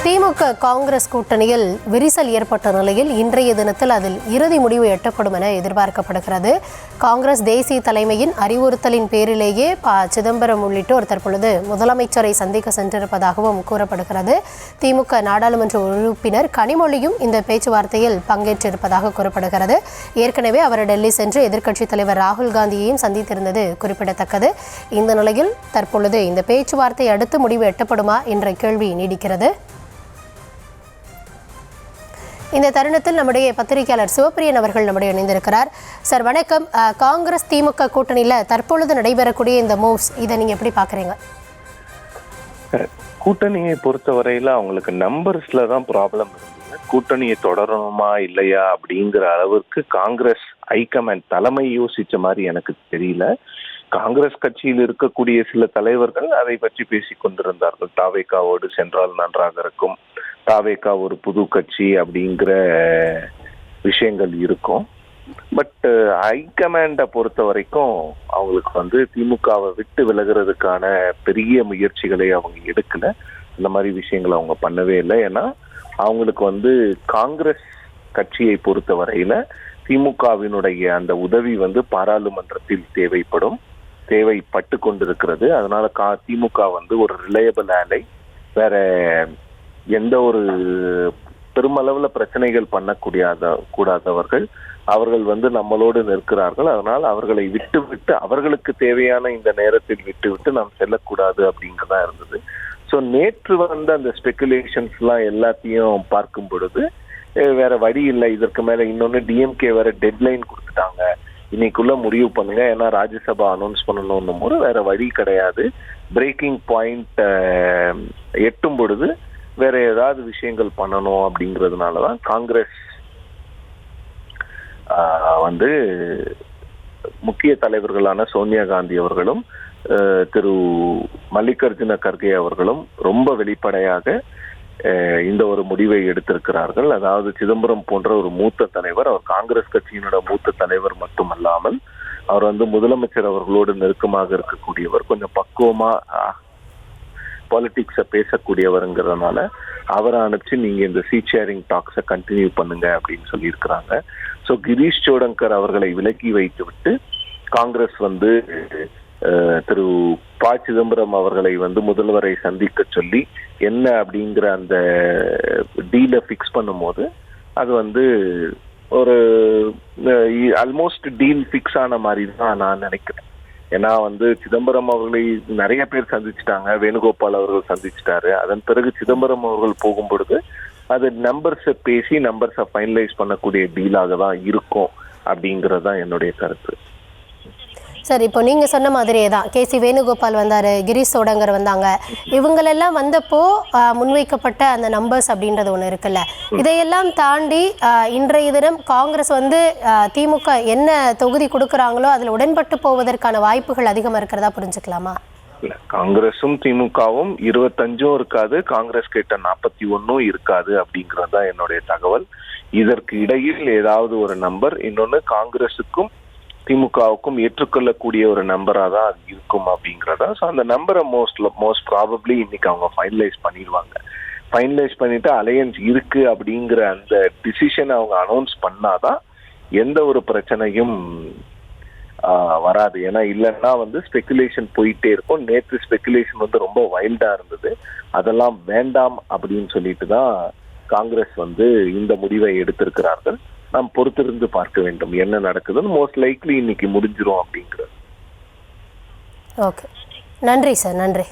திமுக காங்கிரஸ் கூட்டணியில் விரிசல் ஏற்பட்ட நிலையில் இன்றைய தினத்தில் அதில் இறுதி முடிவு எட்டப்படும் என எதிர்பார்க்கப்படுகிறது. காங்கிரஸ் தேசிய தலைமையின் அறிவுறுத்தலின் பேரிலேயே சிதம்பரம் உள்ளிட்டோர் தற்பொழுது முதலமைச்சரை சந்திக்க சென்றிருப்பதாகவும் கூறப்படுகிறது. திமுக நாடாளுமன்ற உறுப்பினர் கனிமொழியும் இந்த பேச்சுவார்த்தையில் பங்கேற்றிருப்பதாக கூறப்படுகிறது. ஏற்கனவே அவர் டெல்லி சென்று எதிர்க்கட்சித் தலைவர் ராகுல் காந்தியையும் சந்தித்திருந்தது குறிப்பிடத்தக்கது. இந்த நிலையில் தற்பொழுது இந்த பேச்சுவார்த்தை அடுத்து முடிவு எட்டப்படுமா என்ற கேள்வி நீடிக்கிறது. இந்த தருணத்தில் நம்முடைய பத்திரிகையாளர் சிவப்பிரியன் அவர்கள் நம்முடைய இணைந்திருக்கிறார். சார் வணக்கம். காங்கிரஸ் திமுக கூட்டணியில் தற்பொழுது நடைபெறக்கூடிய இந்த மூவ்ஸ், இதை நீங்க எப்படி பாக்குறீங்க? கூட்டணியை பொறுத்தவரையில அவங்களுக்கு நம்பர்ஸ்ல தான் ப்ராப்ளம் இருந்தது. கூட்டணியை தொடரணுமா இல்லையா அப்படிங்கிற அளவிற்கு காங்கிரஸ் ஹைகமாண்ட் தலைமை யோசிச்ச மாதிரி எனக்கு தெரியல. காங்கிரஸ் கட்சியில் இருக்கக்கூடிய சில தலைவர்கள் அதை பற்றி பேசிக் கொண்டிருந்தார்கள். தாவேகாவோடு சென்றால் நன்றாக இருக்கும், தாவேகா ஒரு புது கட்சி அப்படிங்கிற விஷயங்கள் இருக்கும். பட் ஹைகமாண்டை பொறுத்த வரைக்கும் அவங்களுக்கு திமுகவை விட்டு விலகிறதுக்கான பெரிய முயற்சிகளை அவங்க எடுக்கல. இந்த மாதிரி விஷயங்களை அவங்க பண்ணவே இல்லை. ஏன்னா அவங்களுக்கு காங்கிரஸ் கட்சியை பொறுத்த வரையில திமுகவினுடைய அந்த உதவி பாராளுமன்றத்தில் தேவைப்பட்டு கொண்டிருக்கிறது. அதனால திமுக ஒரு ரிலையபிள் ஆலை, வேற எந்த ஒரு பெருமளவுல பிரச்சனைகள் கூடாதவர்கள் அவர்கள் நம்மளோடு நிற்கிறார்கள். அதனால் அவர்களை விட்டு அவர்களுக்கு தேவையான இந்த நேரத்தில் விட்டு நாம் செல்லக்கூடாது அப்படிங்கறதா இருந்தது. ஸோ நேற்று அந்த ஸ்பெகுலேஷன்ஸ் எல்லாம் எல்லாத்தையும் பார்க்கும் பொழுது வேற வழி இல்லை. இதற்கு மேல இன்னொன்னு டிஎம்கே வேற டெட்லைன் கொடுத்துட்டாங்க, இன்னைக்குள்ள முடிவு பண்ணுங்க, ஏன்னா ராஜ்யசபா அனௌன்ஸ் பண்ணணும் போது வேற வழி கிடையாது. பிரேக்கிங் பாயிண்ட் எட்டும் பொழுது வேற ஏதாவது விஷயங்கள் பண்ணணும் அப்படிங்கிறதுனாலதான் காங்கிரஸ் முக்கிய தலைவர்களான சோனியா காந்தி அவர்களும் திரு மல்லிகார்ஜுன கர்கே அவர்களும் ரொம்ப வெளிப்படையாக இந்த ஒரு முடிவை எடுத்திருக்கிறார்கள். அதாவது சிதம்பரம் போன்ற ஒரு மூத்த தலைவர், அவர் காங்கிரஸ் கட்சியினோட மூத்த தலைவர் மட்டுமல்லாமல் அவர் முதலமைச்சர் அவர்களோடு நெருக்கமாக இருக்கக்கூடியவர், கொஞ்சம் பக்குவமா பாலிடிக்ஸை பேசக்கூடியவருங்கிறதுனால அவரை அனுப்பிச்சு நீங்க இந்த சீட் ஷேரிங் டாக்ஸை கண்டினியூ பண்ணுங்க அப்படின்னு சொல்லியிருக்கிறாங்க. ஸோ கிரீஷ் சோடங்கர் அவர்களை விலக்கி வைத்து விட்டு காங்கிரஸ் திரு ப சிதம்பரம் அவர்களை முதல்வரை சந்திக்க சொல்லி என்ன அப்படிங்கிற அந்த டீலை ஃபிக்ஸ் பண்ணும் போது அது ஒரு ஆல்மோஸ்ட் டீல் ஃபிக்ஸ் ஆன மாதிரி தான் நான் நினைக்கிறேன். ஏன்னா சிதம்பரம் அவர்களை நிறைய பேர் சந்திச்சுட்டாங்க, வேணுகோபால் அவர்கள் சந்திச்சுட்டாரு. அதன் பிறகு சிதம்பரம் அவர்கள் போகும் பொழுது அது நம்பர்ஸை பேசி நம்பர்ஸை ஃபைனலைஸ் பண்ணக்கூடிய டீலாக தான் இருக்கும் அப்படிங்கிறது தான் என்னுடைய கருத்து. சார், இப்போ நீங்கள் சொன்ன மாதிரியே தான் கேசி வேணுகோபால் வந்தார், கிரீஷ் சோடங்கர் வந்தாங்க. இவங்களெல்லாம் வந்தப்போ முன்வைக்கப்பட்ட அந்த நம்பர்ஸ் அப்படின்றது ஒன்று இருக்குல்ல, இதையெல்லாம் தாண்டி இன்றைய தினம் காங்கிரஸ் திமுக என்ன தொகுதி கொடுக்குறாங்களோ அதில் உடன்பட்டு போவதற்கான வாய்ப்புகள் அதிகமாக இருக்கிறதா புரிஞ்சுக்கலாமா? இல்ல, காங்கிரஸும் திமுகவும் 25 இருக்காது, காங்கிரஸ் கேட்ட 41 இருக்காது அப்படிங்கிறது தான் என்னுடைய தகவல். இதற்கு இடையில் ஏதாவது ஒரு நம்பர், இன்னொன்று காங்கிரஸுக்கும் திமுகவுக்கும் ஏற்றுக்கொள்ளக்கூடிய ஒரு நம்பரா தான் இருக்கும் அப்படிங்கிறதா. ஸோ அந்த நம்பரை மோஸ்ட் ப்ராபப்ளி இன்னைக்கு அவங்க ஃபைனலைஸ் பண்ணிடுவாங்க. ஃபைனலைஸ் பண்ணிட்டு அலையன்ஸ் இருக்கு அப்படிங்கிற அந்த டிசிஷன் அவங்க அனௌன்ஸ் பண்ணாதான் எந்த ஒரு பிரச்சனையும் வராது. ஏன்னா இல்லைன்னா ஸ்பெகுலேஷன் போயிட்டே இருக்கும். நேற்று ஸ்பெகுலேஷன் ரொம்ப வைல்டா இருந்தது. அதெல்லாம் வேண்டாம் அப்படின்னு சொல்லிட்டு தான் காங்கிரஸ் இந்த முடிவை எடுத்திருக்கிறார்கள். நாம் பொறுத்திருந்து பார்க்க வேண்டும் என்ன நடக்குதுன்னு. மோஸ்ட் லைக்லி இன்னைக்கு முடிஞ்சிரும் அப்படிங்கிறது. ஓகே, நன்றி சார். நன்றி.